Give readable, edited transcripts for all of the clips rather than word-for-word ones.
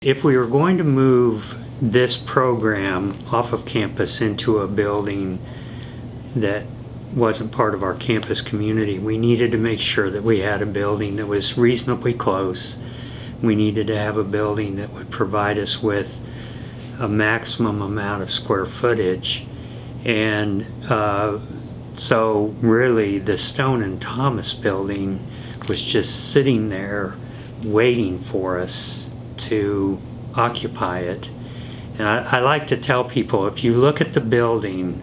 If we were going to move this program off of campus into a building that wasn't part of our campus community, we needed to make sure that we had a building that was reasonably close. We needed to have a building that would provide us with a maximum amount of square footage. And so really the Stone and Thomas building was just sitting there waiting for us to occupy it. And I like to tell people, if you look at the building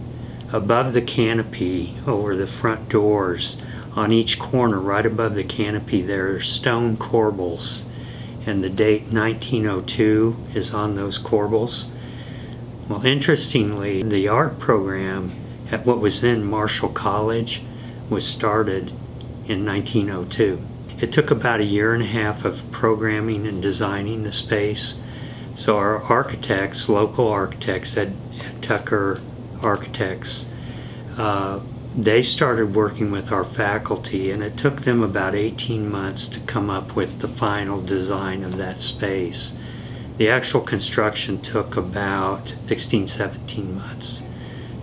above the canopy over the front doors, on each corner right above the canopy there are stone corbels, and the date 1902 is on those corbels. Well, interestingly, the art program at what was then Marshall College was started in 1902. It took about a year and a half of programming and designing the space. So our architects, local architects at Tucker Architects, they started working with our faculty, and it took them about 18 months to come up with the final design of that space. The actual construction took about 16, 17 months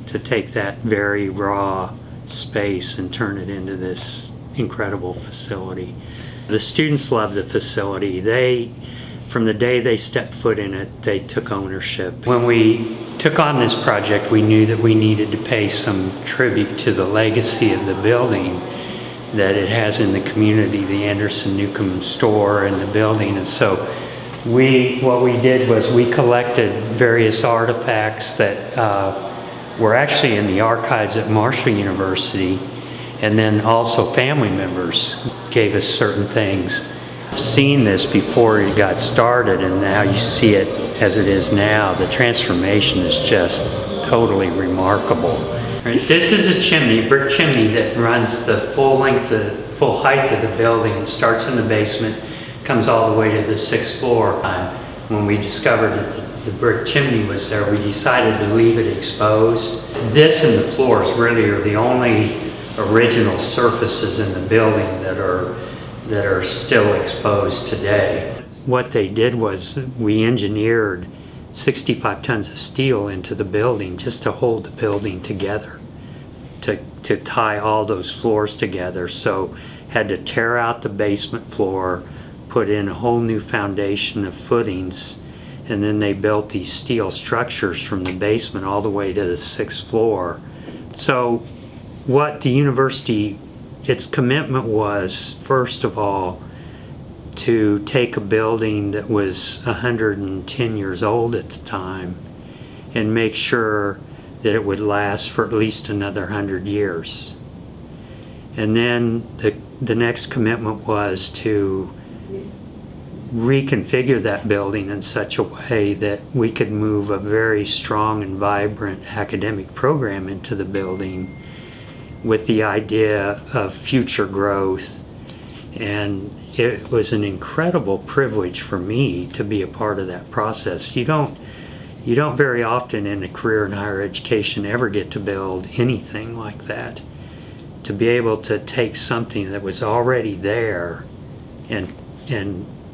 to take that very raw space and turn it into this incredible facility. The students love the facility. From the day they stepped foot in it, they took ownership. When we took on this project, we knew that we needed to pay some tribute to the legacy of the building that it has in the community, the Anderson Newcomb store and the building. And so what we did was we collected various artifacts that were actually in the archives at Marshall University, and then also family members gave us certain things. Seeing this before it got started, and now you see it as it is now, the transformation is just totally remarkable. Right, this is a chimney, a brick chimney that runs the full length, the full height of the building. It starts in the basement, comes all the way to the 6th floor. When we discovered that the brick chimney was there, we decided to leave it exposed. This and the floors really are the only original surfaces in the building that are still exposed today. What they did was we engineered 65 tons of steel into the building just to hold the building together, to tie all those floors together. So had to tear out the basement floor, put in a whole new foundation of footings, and then they built these steel structures from the basement all the way to the 6th floor. So what the university, its commitment was, first of all, to take a building that was 110 years old at the time and make sure that it would last for at least another 100 years. And then the next commitment was to reconfigure that building in such a way that we could move a very strong and vibrant academic program into the building with the idea of future growth. And it was an incredible privilege for me to be a part of that process. You don't very often in a career in higher education ever get to build anything like that. To be able to take something that was already there and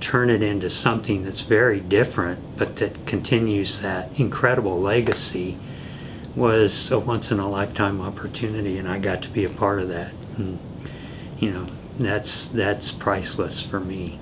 turn it into something that's very different, but that continues that incredible legacy, was a once-in-a-lifetime opportunity, and I got to be a part of that. And, you know, that's priceless for me.